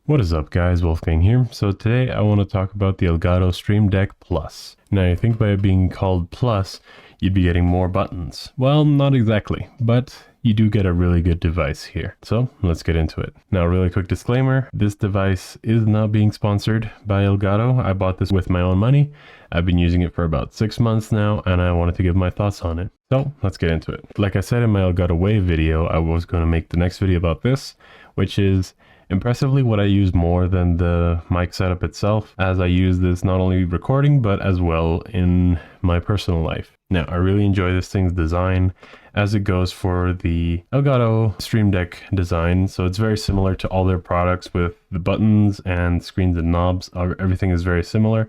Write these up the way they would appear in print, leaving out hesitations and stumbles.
What is up guys, Wolfgang here. So today I want to talk about the Elgato Stream Deck Plus. Now you think by it being called Plus, you'd be getting more buttons. Well, not exactly, but you do get a really good device here. So let's get into it. Now really quick disclaimer, this device is not being sponsored by Elgato. I bought this with my own money. I've been using it for about 6 months now and I wanted to give my thoughts on it. So let's get into it. Like I said in my Elgato Wave video, I was going to make the next video about this, which is impressively what I use more than the mic setup itself, as I use this not only recording but as well in my personal life. Now I really enjoy this thing's design as it goes for the Elgato Stream Deck design. So it's very similar to all their products with the buttons and screens and knobs. Everything is very similar,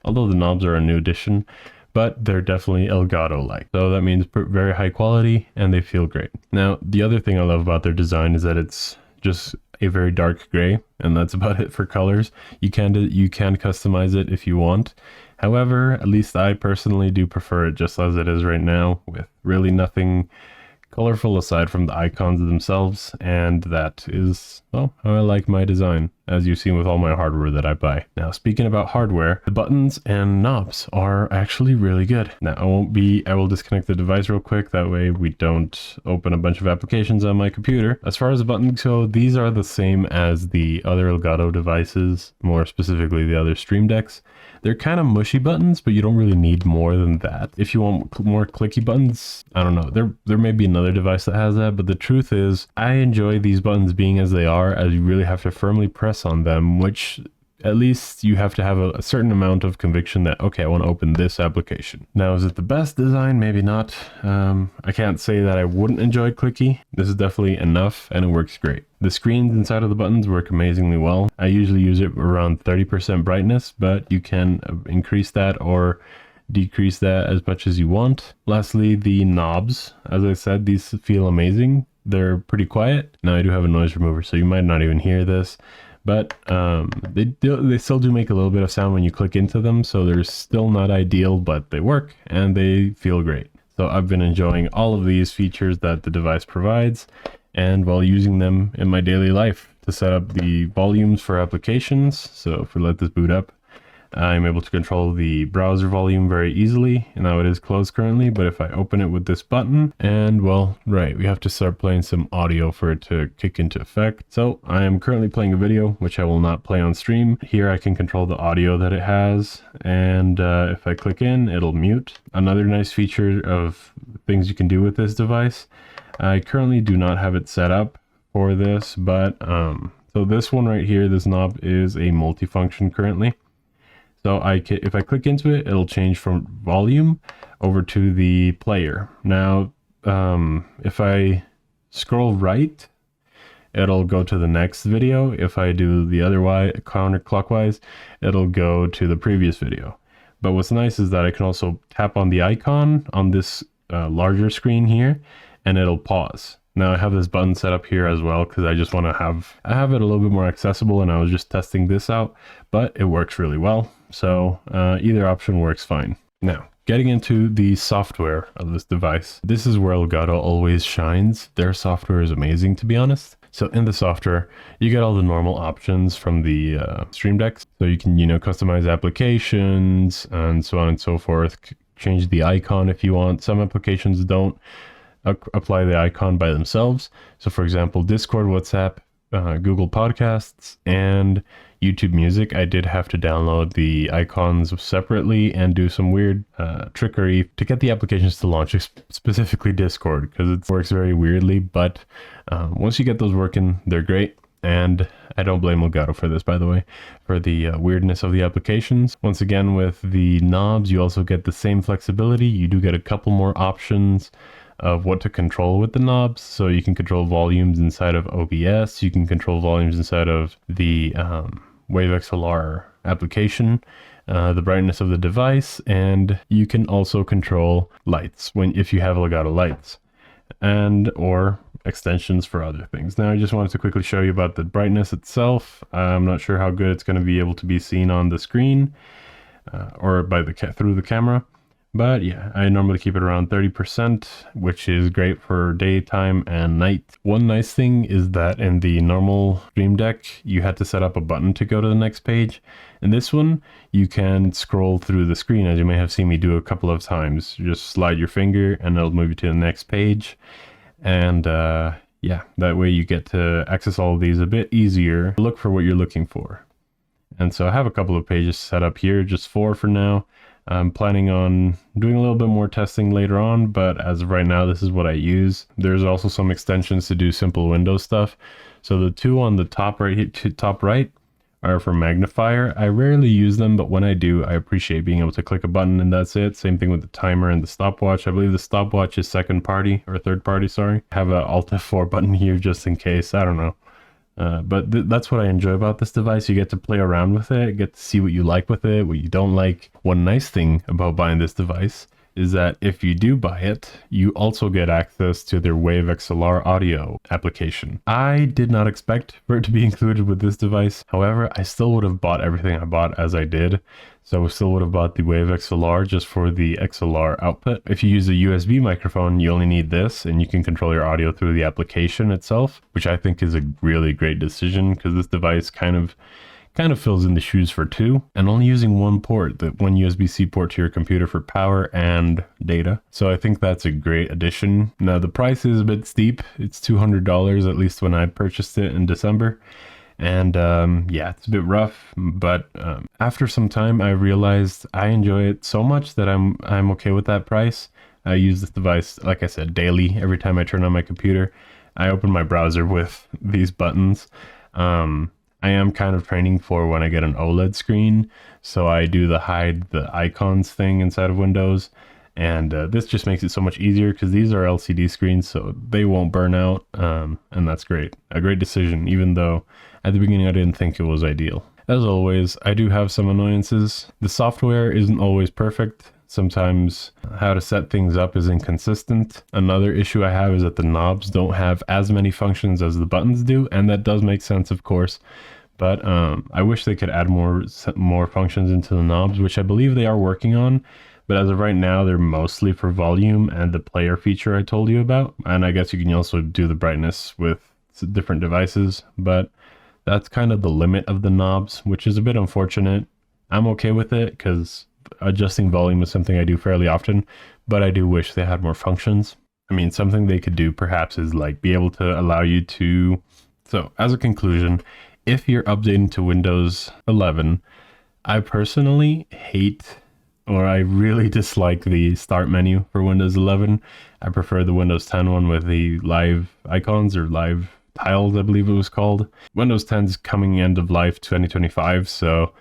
although the knobs are a new addition, but they're definitely Elgato-like. So that means very high quality and they feel great. Now the other thing I love about their design is that it's just a very dark gray, and that's about it for colors. You can customize it if you want. However, at least I personally do prefer it just as it is right now, with really nothing colorful aside from the icons themselves, and that is, well, how I like my design, as you've seen with all my hardware that I buy. Now, speaking about hardware, the buttons and knobs are actually really good. Now, I will disconnect the device real quick, that way we don't open a bunch of applications on my computer. As far as the buttons go, these are the same as the other Elgato devices, more specifically the other Stream Decks. They're kind of mushy buttons, but you don't really need more than that. If you want more clicky buttons, I don't know, there may be another device that has that, but the truth is I enjoy these buttons being as they are, as you really have to firmly press on them, which at least you have to have a certain amount of conviction that, okay, I want to open this application. Now, is it the best design? Maybe not. I can't say that I wouldn't enjoy clicky. This is definitely enough and it works great. The screens inside of the buttons work amazingly well. I usually use it around 30% brightness, but you can increase that or decrease that as much as you want. Lastly, the knobs. As I said, these feel amazing. They're pretty quiet. Now I do have a noise remover, so you might not even hear this. But they still do make a little bit of sound when you click into them, so they're still not ideal, but they work and they feel great. So I've been enjoying all of these features that the device provides, and while using them in my daily life to set up the volumes for applications. So if we let this boot up, I'm able to control the browser volume very easily. And now it is closed currently, but if I open it with this button, and well, right, we have to start playing some audio for it to kick into effect. So I am currently playing a video, which I will not play on stream. Here I can control the audio that it has, and if I click in, it'll mute. Another nice feature of things you can do with this device, I currently do not have it set up for this, but so this one right here, this knob is a multifunction currently. So if I click into it, it'll change from volume over to the player. Now, if I scroll right, it'll go to the next video. If I do the other way, counterclockwise, it'll go to the previous video. But what's nice is that I can also tap on the icon on this larger screen here, and it'll pause. Now I have this button set up here as well because I just want to have it a little bit more accessible, and I was just testing this out, but it works really well. So either option works fine. Now, getting into the software of this device, this is where Elgato always shines. Their software is amazing, to be honest. So in the software, you get all the normal options from the Stream Decks. So you can, customize applications and so on and so forth. Change the icon if you want. Some applications don't apply the icon by themselves. So for example, Discord, WhatsApp, Google Podcasts, and YouTube Music, I did have to download the icons separately and do some weird trickery to get the applications to launch, specifically Discord, because it works very weirdly. But once you get those working, they're great. And I don't blame Elgato for this, by the way, for the weirdness of the applications. Once again, with the knobs, you also get the same flexibility. You do get a couple more options of what to control with the knobs. So you can control volumes inside of OBS. You can control volumes inside of the Wave XLR application, the brightness of the device, and you can also control lights if you have Elgato lights, and or extensions for other things. Now I just wanted to quickly show you about the brightness itself. I'm not sure how good it's going to be able to be seen on the screen or by through the camera, But yeah, I normally keep it around 30%, which is great for daytime and night. One nice thing is that in the normal Stream Deck, you had to set up a button to go to the next page. In this one, you can scroll through the screen, as you may have seen me do a couple of times. You just slide your finger and it'll move you to the next page. And yeah, that way you get to access all of these a bit easier. Look for what you're looking for. And so I have a couple of pages set up here, just 4 for now. I'm planning on doing a little bit more testing later on, but as of right now, this is what I use. There's also some extensions to do simple Windows stuff. So the 2 on the top right are for magnifier. I rarely use them, but when I do, I appreciate being able to click a button and that's it. Same thing with the timer and the stopwatch. I believe the stopwatch is third party, sorry. I have a Alt F4 button here just in case, I don't know. But that's what I enjoy about this device. You get to play around with it, get to see what you like with it, what you don't like. One nice thing about buying this device is that if you do buy it, you also get access to their Wave XLR audio application. I did not expect for it to be included with this device. However, I still would have bought everything I bought as I did. So I still would have bought the Wave XLR just for the XLR output. If you use a USB microphone, you only need this and you can control your audio through the application itself, which I think is a really great decision because this device kind of fills in the shoes for 2 and only using one port, the one USB-C port to your computer for power and data. So I think that's a great addition. Now the price is a bit steep. It's $200, at least when I purchased it in December. And yeah, it's a bit rough, but after some time I realized I enjoy it so much that I'm okay with that price. I use this device, like I said, daily. Every time I turn on my computer, I open my browser with these buttons. I am kind of training for when I get an OLED screen, so I do the hide the icons thing inside of Windows, and this just makes it so much easier because these are LCD screens, so they won't burn out, and that's great. A great decision, even though at the beginning I didn't think it was ideal. As always, I do have some annoyances. The software isn't always perfect. Sometimes how to set things up is inconsistent. Another issue I have is that the knobs don't have as many functions as the buttons do, and that does make sense, of course. But I wish they could add more functions into the knobs, which I believe they are working on. But as of right now, they're mostly for volume and the player feature I told you about. And I guess you can also do the brightness with different devices, but that's kind of the limit of the knobs, which is a bit unfortunate. I'm okay with it because adjusting volume is something I do fairly often, but I do wish they had more functions. I mean, something they could do perhaps is like be able to allow you to... So as a conclusion, if you're updating to Windows 11, I personally hate, or I really dislike the start menu for Windows 11. I prefer the Windows 10 one with the live icons or live tiles, I believe it was called. Windows 10's coming end of life 2025, so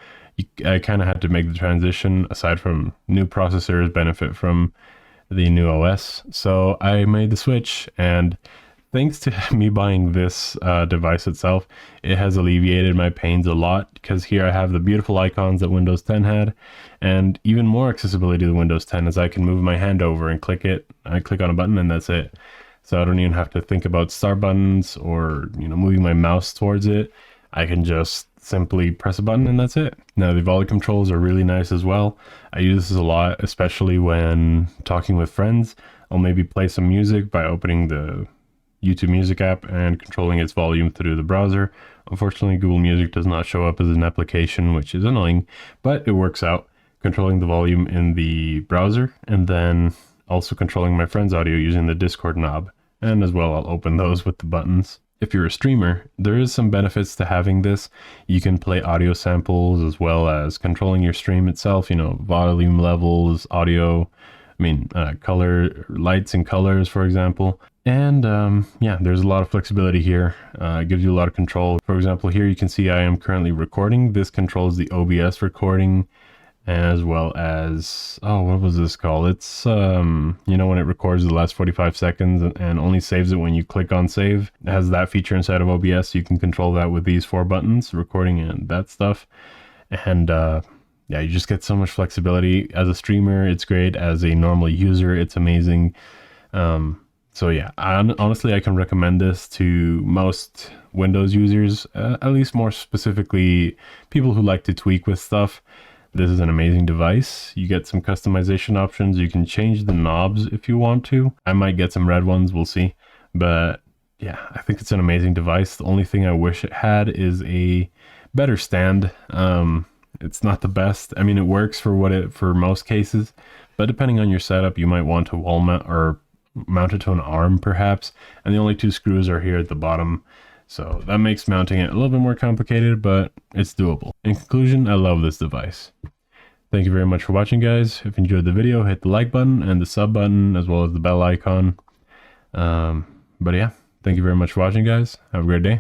I kind of had to make the transition. Aside from new processors benefit from the new OS, so I made the switch, and thanks to me buying this device itself, it has alleviated my pains a lot, because here I have the beautiful icons that Windows 10 had, and even more accessibility to Windows 10 as I can move my hand over and click it. I click on a button and that's it. So I don't even have to think about start buttons or, you know, moving my mouse towards it. I can just simply press a button and that's it. Now the volume controls are really nice as well. I use this a lot, especially when talking with friends. I'll maybe play some music by opening the YouTube Music app and controlling its volume through the browser. Unfortunately, Google Music does not show up as an application, which is annoying, but it works out. Controlling the volume in the browser and then also controlling my friend's audio using the Discord knob. And as well, I'll open those with the buttons. If you're a streamer, there is some benefits to having this. You can play audio samples as well as controlling your stream itself, you know, volume levels, audio, color, lights and colors, for example. And yeah, there's a lot of flexibility here. It gives you a lot of control. For example, here you can see I am currently recording. This controls the OBS recording, as well as, oh, what was this called? It's, you know, when it records the last 45 seconds and only saves it when you click on save. It has that feature inside of OBS. You can control that with these 4 buttons, recording and that stuff. And yeah, you just get so much flexibility. As a streamer, it's great. As a normal user, it's amazing. So yeah, honestly, I can recommend this to most Windows users, at least more specifically people who like to tweak with stuff. This is an amazing device. You get some customization options. You can change the knobs if you want to. I might get some red ones, we'll see. But yeah, I think it's an amazing device. The only thing I wish it had is a better stand. It's not the best. I mean, it works for most cases, but depending on your setup, you might want to wall mount or mount it to an arm perhaps. And the only 2 screws are here at the bottom. So that makes mounting it a little bit more complicated, but it's doable. In conclusion, I love this device. Thank you very much for watching, guys. If you enjoyed the video, hit the like button and the sub button, as well as the bell icon. But yeah, thank you very much for watching, guys. Have a great day.